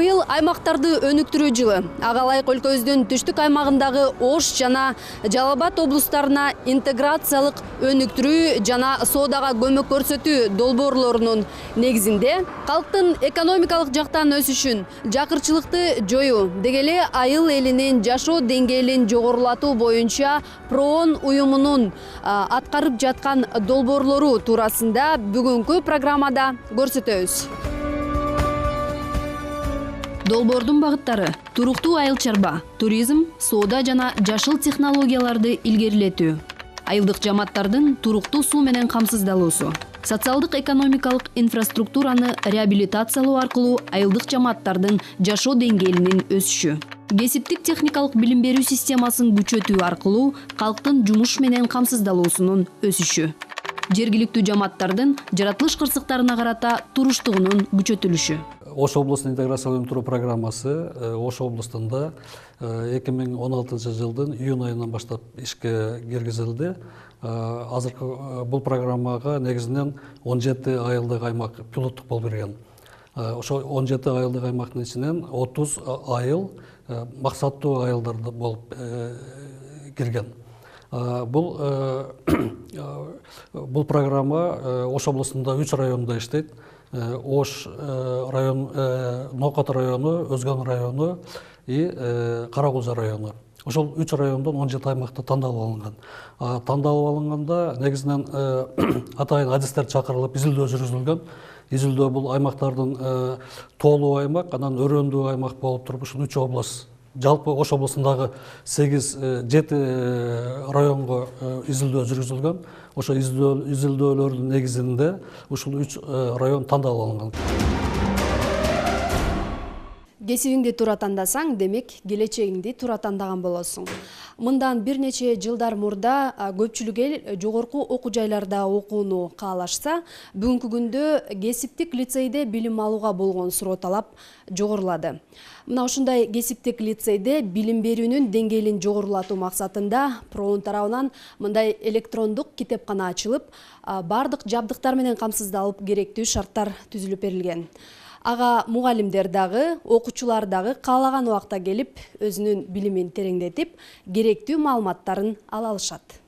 Быйыл аймактарды өнүктүрүү жылы. Ага ылайык өлкөбүздүн түштүк аймагындагы Ош жана Жалал Абад облустарына интеграциялык өнүктүрүү жана соодага көмөк көрсөтүү долбоорлорунун негизинде калктын экономикалык жактан өсүшүн, жакырчылыкты жоюу, деги эле айыл элинин жашоо деңгээлин жогорулатуу боюнча ПРООН уюмунун аткарып жаткан долбоорлору туурасында бүгүнкү программада көрсөтөбүз. Долбоордун багыттары: туруктуу айыл чарба, туризм, соода жана жашыл технологияларды илгерилетүү, айылдык жамааттардын туруктуу суу менен камсыздалуусу, социалдык экономикалык инфраструктураны реабилитациялоо аркылуу айылдык жамааттардын жашоо деңгээлинин өсүшү, кесиптик техникалык билим берүү системасын күчөтүү аркылуу калктын жумуш менен камсыздалуусунун өсүшү, жергиликтүү жамааттардын жаратылыш кырсыктарына карата туруштугунун күчөтүлүшү. Ош областын интеграциялык өнүктүрүү программасы Ош областында 2016 жылдын июнь айынан баштап ишке киргизилди. Азыркы бул программага негизинен 17 айылдык аймак пилоттук болуп кирген. Ошо 17 айылдык аймактын ичинен 30 айыл максаттуу айылдар болуп кирген. Бул программа Ош областында 3 районда иштейт. Ош район, Нокот району, Өзгөн району и Каракулжа району. Ошол 3 райондон 17 аймакта тандалып алынган. Тандалып алынганда негизинен атайын адистер чакырылып изилдөө жүргүзүлгөн. Изилдөө бул аймактардын тоолуу аймак, анан өрөөндүү аймак болуп туруп ушул 3 область. Жалпы Ош областындагы 7 районго изилдөө жүргүзүлгөн. Ошо изилдөөлөрдүн негизинде ушул 3 район тандалып алынган. Кесибиңди туура тандасаң, демек келечегиңди туура тандаган болосуң. Мындан бир нече жылдар мурда көпчүлүк эл жогорку окуу жайларда окууну каалашса, бүгүнкү күндө кесиптик лицейде билим алууга болгон суроо талап жогорулады. Мына ушундай кесиптик лицейде билим берүүнүн деңгээлин жогорулатуу максатында ПРООН тарабынан мындай электрондук китепкана ачылып, бардык жабдыктар менен камсыздалып, керектүү шарттар түзүлүп берилген. Ага мугалимдер дагы, окуучулар дагы каалаган убакта келип, өзүнүн билимин тереңдетип, керектүү маалыматтарын ала алышат.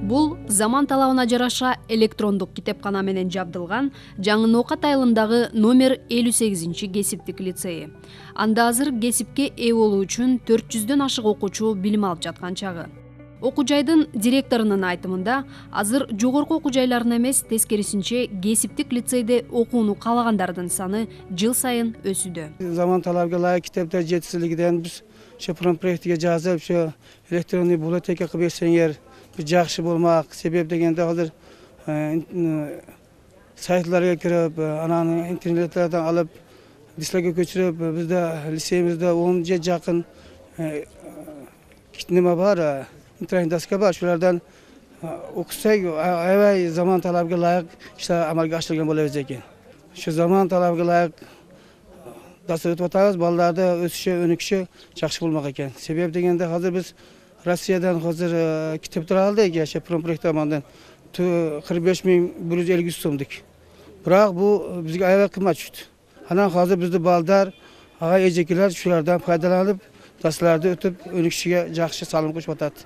Бул заман талабына жараша электрондук китепкана менен жабдылган Жаңы Ноокат айылындагы номер 58 кесиптик лицейи. Анда азыр кесипке ээ болуу үчүн 400дөн ашык окуучу билим алып жаткан чагы. Окуу жайдын директорунун айтымында, азыр жогорку окуу жайларына эмес, тескерисинче кесиптик лицейде окууну каалагандардын саны жыл сайын өсүүдө. Заман талабына ылайык китептер жетишсиздигинен биз ошо проектиге жазып, ошо электронный библиотека кылып берсеңер жакшы болмак. Себеп дегенде азыр сайтларга кирип, анан интернеттерден алып, дисклерге көчүрүп, бизде лицейибизде 10 жакын неме бар. Интернет-доска бар, шулардан окусак, аябай заман талабына ылайык иштер амалга ашырылган боло берет экен. Ошо заман талабына ылайык дастур өтүп атабыз, балдарды өсүшү, өнүкүшү жакшы болмак экен. Себеп дегенде азыр биз Россиядан азыр китептер алдык, ошо проект тарабынан 45.150 сомдук. Бирок бул бизге аябай кымбат түштү. Анан азыр бизде балдар, ага эжекелер шулардан пайдаланып, дастарларды өтүп, өнүкүшүгө жакшы салым кошуп атат.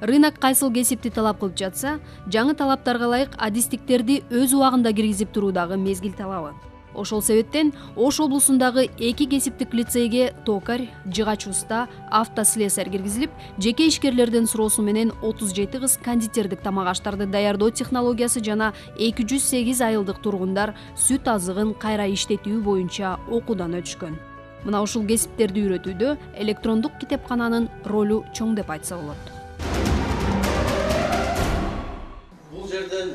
Рынок кайсыл кесипти талап кылып жатса, жаңы талаптарга ылайык адистиктерди өз убагында киргизип туруудагы мезгил талабы. Ошол себептен Ош облусундагы 2 кесиптик лицейге токарь, жыгач уста, автослесарь киргизилип, жеке ишкерлердин суроосу менен 37 кыз кондитердик тамак аштарды даярдоо технологиясы жана 208 айылдык тургундар сүт азыгын кайра иштетүү боюнча окуудан өтүшкөн. Мына ушул кесиптерди үйрөтүүдө электрондук китепкананын ролу чоң деп айтса болот. Бул жерден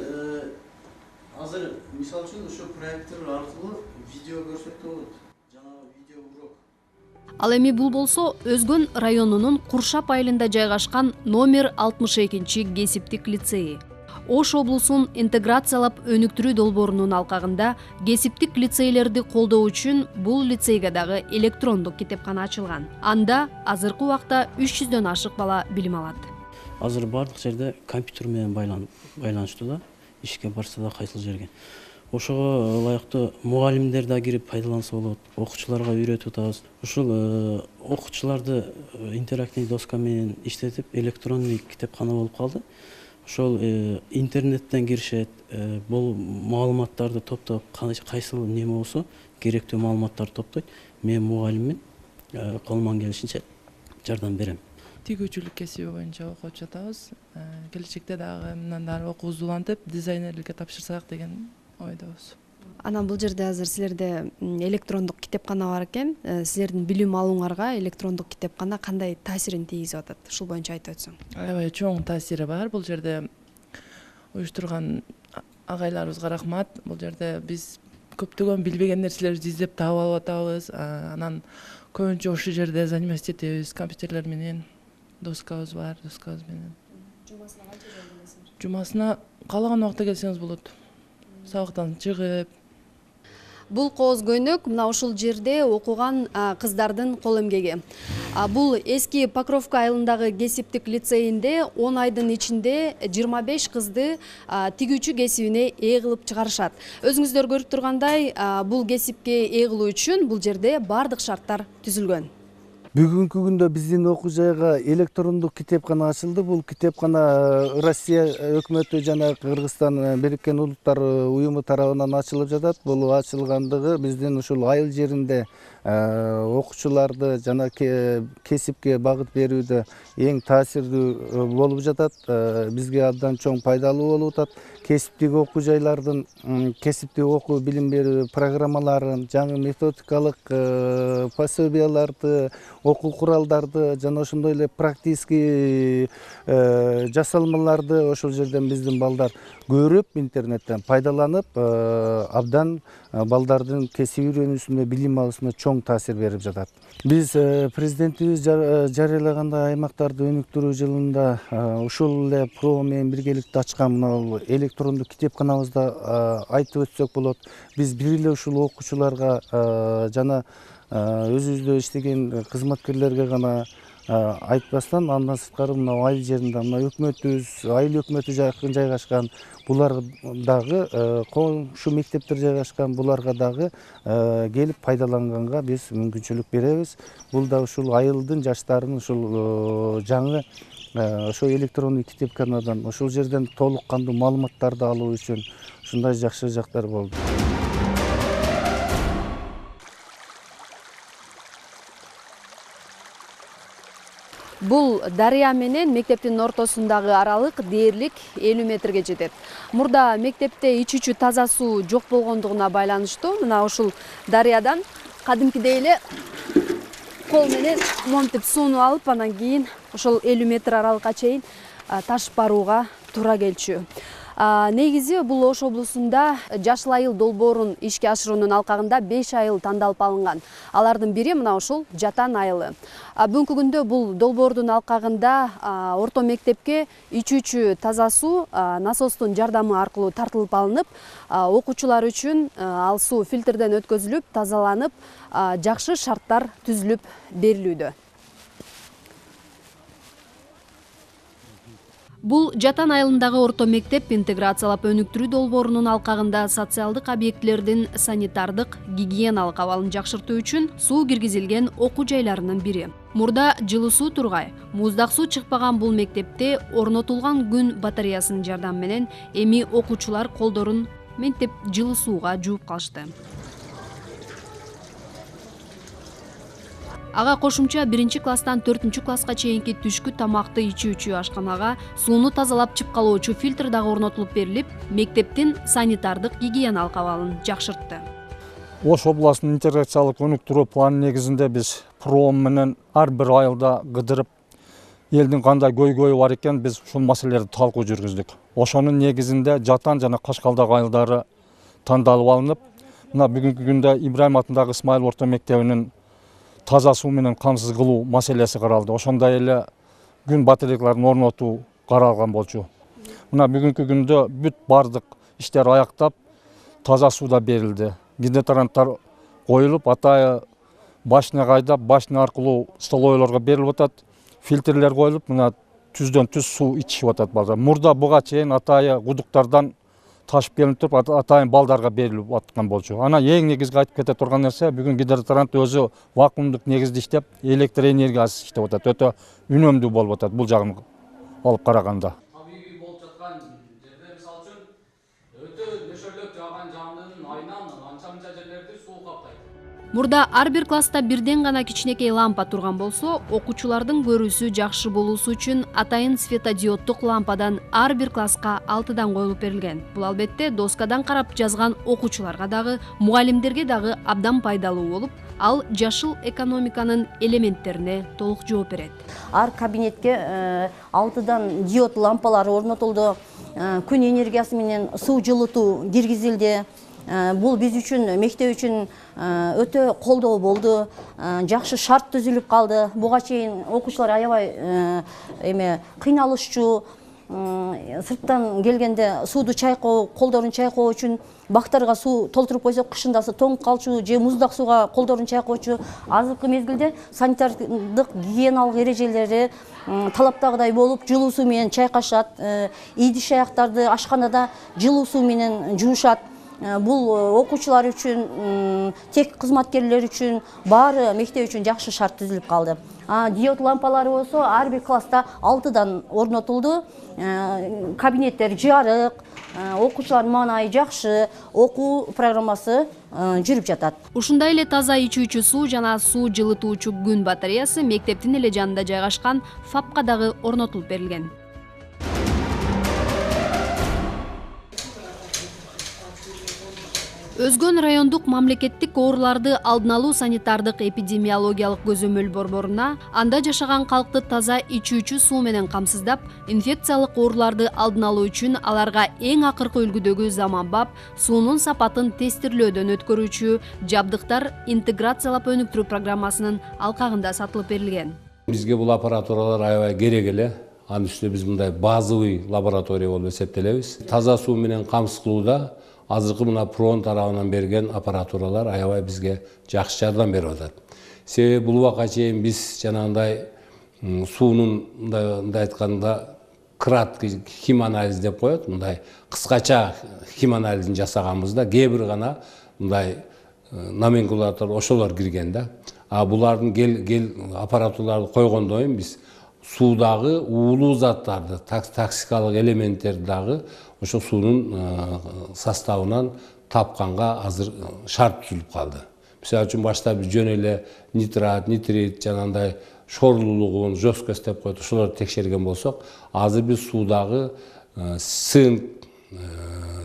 азыр мисалы үчүн ошо проектор аркылуу видео көрсөтүп болот. Жана видео урок. Ал эми бул болсо Өзгөн районунун Куршап айылында жайгашкан номер 62 кесиптик лицейи. Ош облусун интеграциялап өнүктүрүү долбоорунун алкагында кесиптик лицейлерди колдоо үчүн бул лицейге дагы электрондук китепкана ачылган. Анда азыркы убакта 300дөн ашык бала билим алат. азыр бардык жерде компьютер менен байланыштуу да, ишке барса да кайсыл жерге. Ошого ылайыктуу мугалимдер да кирип пайдаланса болот, окуучуларга үйрөтүп атабыз. Ушул окуучуларды интерактивдүү доска менен иштетип, электронный китепкана болуп калды. Ошол интернеттен киришет, бул маалыматтарды топтоп, кайсыл неме болсо керектүү маалыматтарды топтойт. Мен мугалиммин, колуман келишинче жардам берем. Тигүүчүлүк кесиби боюнча окуп жатабыз. Келечекте дагы мындан да окуубузду улантып, дизайнерликке тапшырсак деген ойдобуз. Анан бул жерде азыр силерде электрондук китепкана бар экен. Силердин билим алууңарга электрондук китепкана кандай таасирин тийгизип атат? Ушул боюнча айтып өтсөң. Аябай чоң таасири бар. Бул жерде уюштурган агайларыбызга рахмат. Бул жерде биз көптөгөн билбеген нерселерди издеп таап алып атабыз. Анан көбүнчө ушул жерде заниматься этебиз, компьютерлер менен, доскабыз бар, доскабыз менен. Жумасына канча жолу келесиңер? Жумасына каалаган убакта келсеңиз болот. Сабактан чыгып. Бул кооз көйнөк мына ушул жерде окуган кыздардын кол эмгеги. Бул эски Покровка айылындагы кесиптик лицейинде 10 айдын ичинде 25 кызды тигүүчү кесибине ээ кылып чыгарышат. Өзүңүздөр көрүп тургандай, бул кесипке ээ кылуу үчүн бул жерде бардык шарттар түзүлгөн. Бүгүнкү күндө биздин окуу жайга электрондук китепкана ачылды. Бул китепкана Россия өкмөтү жана Кыргызстан Бириккен Улуттар уюму тарабынан ачылып жатат. Бул ачылгандыгы биздин ушул айыл жеринде окуучуларды жана кесипке багыт берүүдө эң таасирдүү болуп жатат. Бизге абдан чоң пайдалуу болуп атат. Кесиптик окуу жайлардын кесиптик окуу билим берүү программаларын, жаңы методикалык пособияларды, окуу куралдарды жана ошондой эле практический жасалмаларды ошол жерден биздин балдар көрүп, интернеттен пайдаланып, абдан балдардын кесип үйрөнүүсүнө, билим алуусуна чоң таасир берип жатат. Биз президентибиз жарыялагандай аймактарды өнүктүрүү жылында ушул эле ПРО менен биргеликте ачкан мына электрондук китепканабызда айтып өтсөк болот. Биз бир эле ушул окуучуларга жана өзүбүздө иштеген кызматкерлерге гана айтпастан, андан сырткары мына айыл жеринде мына өкмөтүбүз, айыл өкмөтү жакын жайгашкан, булар дагы коңшу мектептер жайгашкан, буларга дагы келип пайдаланганга биз мүмкүнчүлүк беребиз. Бул да ушул айылдын жаштарын ушул жаңы ошо электрондук китепканадан ошол жерден толук кандуу маалыматтарды алуу үчүн ушундай жакшы жактар болду. Бул дарыя менен мектептин ортосундагы аралык дээрлик 50 метрге жетет. Мурда мектепте ичүүчү таза суу жок болгондугуна байланыштуу мына ушул дарыядан кадимкидей эле кол менен монтип сууну алып, анан кийин ошол 50 метр аралыкка чейин ташып барууга туура келчү. Негизи бул Ош облусунда Жашыл айыл долбоорун ишке ашыруунун алкагында 5 айыл тандалып алынган. Алардын бири мына ушул Жатан айылы. Бүгүнкү күндө бул долбоордун алкагында орто мектепке ичүүчү таза суу насостун жардамы аркылуу тартылып алынып, окуучулар үчүн ал суу фильтрден өткөзүлүп, тазаланып, жакшы шарттар түзүлүп берилүүдө. Бул Жатан айылындагы орто мектеп интеграциялап өнүктүрүү долбоорунун алкагында социалдык объектилердин санитардык, гигиеналык абалын жакшыртуу үчүн суу киргизилген окуу жайларынын бири. Мурда жылуу суу тургай, муздак суу чыкпаган бул мектепте орнотулган күн батареясынын жардамы менен эми окуучулар колдорун мынтип жылуу сууга жууп калышты. Ага кошумча 1-класстан 4-класска чейинки түшкү тамакты ичүүчү ашканага сууну тазалап чыпкалоочу фильтр дагы орнотулуп берилип, мектептин санитардык гигиеналык абалын жакшыртты. Ош областынын интеграциялык өнүктүрүү планы негизинде биз ПРО менен ар бир айылда кыдырып, элдин кандай көйгөйү бар экен, биз ушул маселелерди талкуу жүргүздүк. Ошонун негизинде Жатан жана Кашкалдагы айылдары тандалып алынып, мына бүгүнкү күндө Ибраим атындагы Исмаил орто мектебинин таза суу менен камсыз кылуу маселеси каралды. Ошондой эле күн батарейкаларын орнотуу каралган болчу. Мына бүгүнкү күндө бүт бардык иштер аяктап, таза суу да берилди. Гидроторанттар коюлуп, атайы башня кайдап, башня аркылуу столовойлорго берилип атат. Фильтрлер коюлуп, мына түздөн түз суу ичишип атат балдар. Мурда буга чейин атайы кудуктардан ташып келип туруп атайын балдарга берилип аткан болчу. Ана эң негизги айтып кете турган нерсе бүгүн гидроторант өзү вакуумдук негизде иштеп, электр энергиясы иштеп атат. Өтө үнөмдүү болуп атат бул жагын алып караганда. Табигый болуп жаткан жерде мисалы үчүн өтө нөшөрлөп жааган жаандын айынан анча-мынча жерлерди суу каптайт. Мурда ар бир класста бирден гана кичинекей лампа турган болсо, окуучулардын көрүүсү жакшы болуусу үчүн атайын светодиоддук лампадан ар бир класска 6дан коюлуп берилген. Бул албетте доскадан карап жазган окуучуларга дагы, мугалимдерге дагы абдан пайдалуу болуп, ал жашыл экономиканын элементтерине толук жооп берет. Ар кабинетке 6дан диод лампалары орнотулду. Күн энергиясы менен суу жылытуу киргизилди. Бул биз үчүн, мектеп үчүн өтө колдоо болду. Жакшы шарт түзүлүп калды. Буга чейин окуучулар аябай кыйналышчу. Сырттан келгенде сууду чайкоо, колдорун чайкоо үчүн бактарга суу толтуруп койсок, кышында тоңуп калчу же муздак сууга колдорун чайкоочу. Азыркы мезгилде санитардык гигиеналык эрежелери талаптагыдай болуп, жылуу суу менен чайкашат. Идиш аяктарды ашканада жылуу суу менен жуушат. Бул окуучулар үчүн, тек кызматкерлер үчүн, баары мектеп үчүн жакшы шарт түзүлүп калды. Диод лампалары болсо ар бир класста 6дан орнотулду. Кабинеттер жарык, окуучулардын маанайы жакшы, окуу программасы жүрүп жатат. Ушундай эле таза ичүүчү суу жана суу жылытуучу күн батареясы мектептин эле жанында жайгашкан ФАПка дагы орнотулуп берилген. Өзгөн райондук мамлекеттик ооруларды алдын алуу санитардык эпидемиологиялык көзөмөл борборуна анда жашаган калкты таза ичүүчү суу менен камсыздап, инфекциялык ооруларды алдын алуу үчүн аларга эң акыркы үлгүдөгү заманбап суунун сапатын тестирлөөдөн өткөрүүчү жабдыктар интеграциялап өнүктүрүү программасынын алкагында сатылып берилген. Бизге бул аппаратуралар аябай керек эле. Анын үстүнө биз мындай базовый лаборатория болуп эсептелебиз. Таза суу менен камсыз кылууда азыркы мына ПРОН тарабынан берген аппаратуралар аябай бизге жакшы жардам берип атат. Себеби бул убакка чейин биз жанагындай суунун мындай айтканда крат хим анализ деп коет, мындай кыскача хим анализин жасаганбызда кээ бир гана мындай номенклатура ошолор кирген да. А булардын аппаратураларды койгондон кийин биз суудагы уулуу заттарды, токсикалык элементтерди дагы ошо суунун составынан тапканга азыр шарт түзүлүп калды. Мисалы үчүн башта биз жөн эле нитрат, нитрит, жанагындай шорлуулугун, жесткость деп коет, ошолорду текшерген болсок, азыр биз суудагы цинк,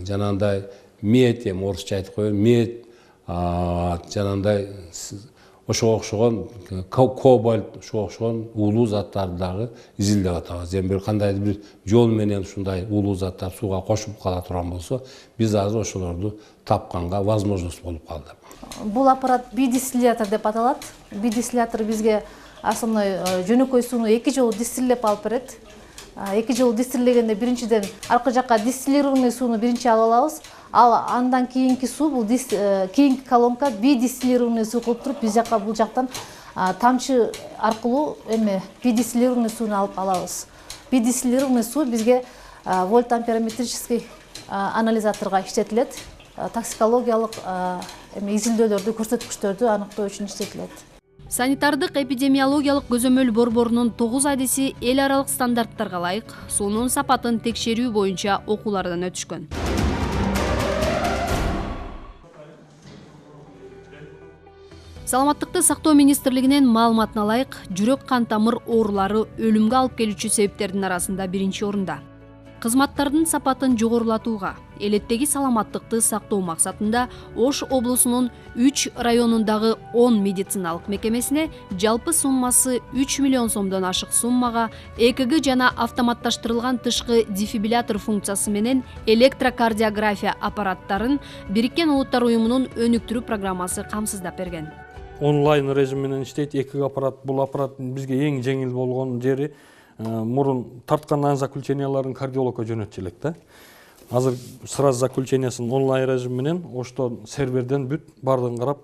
жанагындай мед, орусча айтып коеюн, мед, жанагындай ошого окшогон кобальт, ошого окшогон уулуу заттарды дагы изилдеп атабыз. Эми бир кандайдыр бир жол менен ушундай уулуу заттар сууга кошулуп кала турган болсо, биз азыр ошолорду тапканга возможность болуп калды. Бул аппарат бидистиллятор деп аталат. Бидистиллятор бизге основной жөнөкөй сууну 2 жолу дистиллеп алып берет. 2 жолу дистиллегенде биринчиден аркы жакка дистиллированный сууну биринчи алып алабыз. Ал андан кийинки суу, бул кийинки колонка бидистиллированный суу кылып туруп, биз жакка бул жактан тамчы аркылуу бидистиллированный сууну алып алабыз. Бидистиллированный суу бизге вольтамперометрический анализаторго иштетилет. Токсикологиялык изилдөөлөрдү, көрсөткүчтөрдү аныктоо үчүн иштетилет. Санитардык эпидемиологиялык көзөмөл борборунун 9 адиси эл аралык стандарттарга ылайык суунун сапатын текшерүү боюнча окуулардан өтүшкөн. Саламаттыкты сактоо министрлигинин маалыматына ылайык, жүрөк кан тамыр оорулары өлүмгө алып келүүчү себептердин арасында биринчи орунда. Кызматтардын сапатын жогорулатууга, элеттеги саламаттыкты сактоо максатында Ош облусунун 3 районундагы 10 медициналык мекемесине жалпы суммасы 3 миллион сомдон ашык суммага ЭКГ жана автоматташтырылган тышкы дефибриллятор функциясы менен электрокардиография аппараттарын Бириккен Улуттар уюмунун өнүктүрүү программасы камсыздап берген. Онлайн режим менен иштейт ЭКГ аппарат. Бул аппарат бизге эң жеңил болгон жери мурун тарткан заключенияларын кардиологко жөнөтчү элек да. Азыр сразу заключениясын онлайн режим менен Оштон серверден бүт бардыгын карап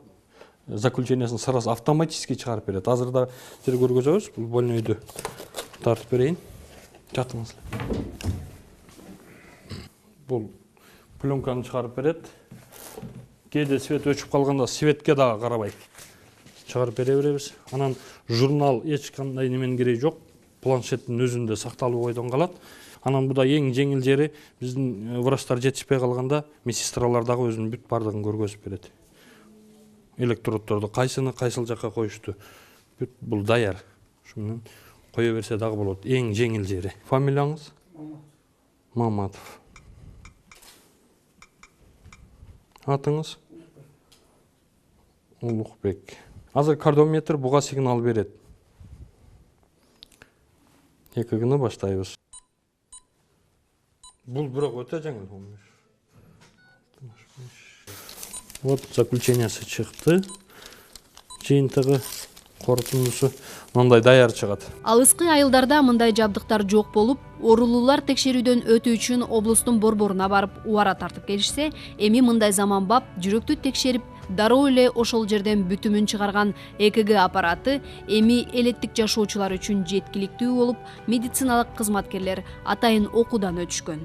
заключениясын сразу автоматически чыгарып берет. Азыр да сиз көргөзөбүз, бул больнойду тартып берейин. Жатыңыз. Бұл пленканы шығарып береді. Кейде свет өшіп қалғанда светке дағы қарабай шығарып бере береміз. Анан журнал ешқандай немен керегі жоқ. Планшеттің өзінде сақталып ойдан қалады. Анан бұда ең жеңіл жері біздің врачтар жетіспей қалғанда медсестралардағы өзінің бүт бардығын көргөзүп береді. Электродтарды қайсыны қайсыл жаққа қойышты. Бүт бұл даяр. Шумен қоя берсе дағы болады. Ең жеңіл жері. Фамилияңыз? Маматов. Атыңыз? Улықбек. Азыр кардиометр бұға сигнал береді. Екігіні баштайбыз. Бұл бірақ өте жаңыл. Вот заключениясы шықты. Жиынтығы қорытындысы мындай даяр шығады. Алыскы айылдарда мындай жабдыктар жок болуп, орулуулар текшерүүдөн өтүү үчүн облустун борборуна барып убара тартып келишсе, эми мындай заманбап жүрөктү текшерип, дароо эле ошол жерден бүтүмүн чыгарган ЭКГ аппараты эми элеттик жашоочулар үчүн жеткиликтүү болуп, медициналык кызматкерлер атайын окуудан өтүшкөн.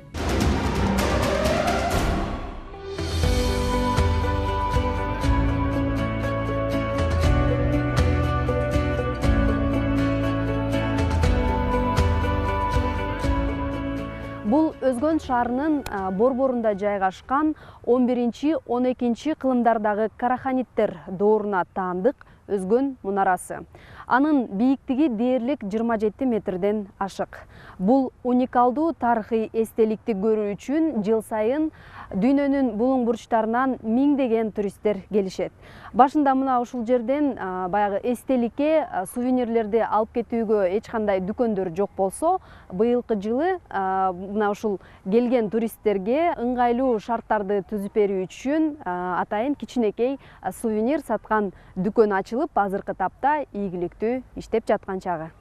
Бул Өзгөн шаарынын борборунда жайгашкан 11-12 кылымдардагы караханиттер дооруна таандык Өзгөн мунарасы. Анын бийиктиги дээрлик 27 метрден ашык. Бул уникалдуу тарыхый эстеликти көрүү үчүн жыл сайын дүйнөнүн булуң бурчтарынан миңдеген туристтер келишет. Башында мына ушул жерден баягы эстеликке сувенирлерди алып кетүүгө эч кандай дүкөндөр жок болсо, быйылкы жылы мына ушул келген туристтерге ыңгайлуу шарттарды түзүп берүү үчүн атайын кичинекей сувенир саткан дүкөн ачылып, азыркы тапта ийгиликтүү иштеп жаткан чагы.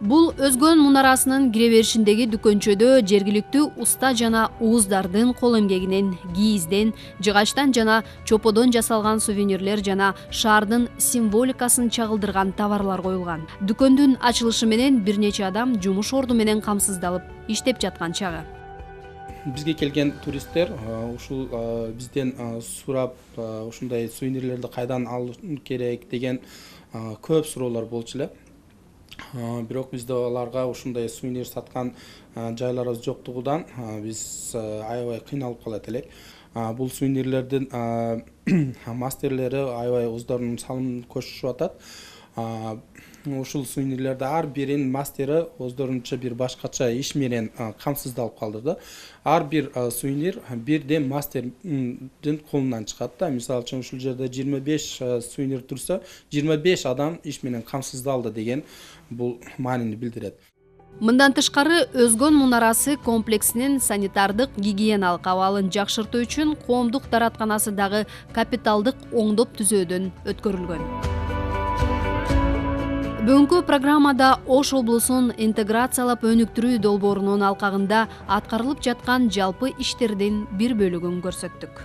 Бул Өзгөн мунарасынын кире беришиндеги дүкөнчөдө жергиликтүү уста жана ууздардын кол эмгегинен, кийизден, жыгачтан жана чоподон жасалган сувенирлер жана шаардын символикасын чагылдырган товарлар коюлган. Дүкөндүн ачылышы менен бир нече адам жумуш орду менен камсыздалып иштеп жаткан чагы. Бизге келген туристтер ушул бизден сурап ушундай сувенирлерди кайдан алыш керек деген көп суроолор болчу эле. Бирок бизде аларга ушундай сувенир саткан жайларыбыз жоктугунан биз аябай кыйналып калат элек. Бул сувенирлердин мастерлери аябай өздөрүнүн салымын кошушуп атат. Ушул сувенирлерди ар биринин мастери өздөрүнчө бир башкача иш менен камсыздалып калды да. Ар бир сувенир бирден мастердин колунан чыгат да. Мисалы үчүн ушул жерде 25 сувенир турса, 25 адам иш менен камсыздалды деген бул маанини билдирет. Мындан тышкары Өзгөн мунарасы комплексинин санитардык гигиеналык абалын жакшыртуу үчүн коомдук даратканасы дагы капиталдык оңдоп түзөөдөн өткөрүлгөн. Бүгүнкү программада Ош облусун интеграциялап өнүктүрүү долбоорунун алкагында аткарылып жаткан жалпы иштердин бир бөлүгүн көрсөттүк.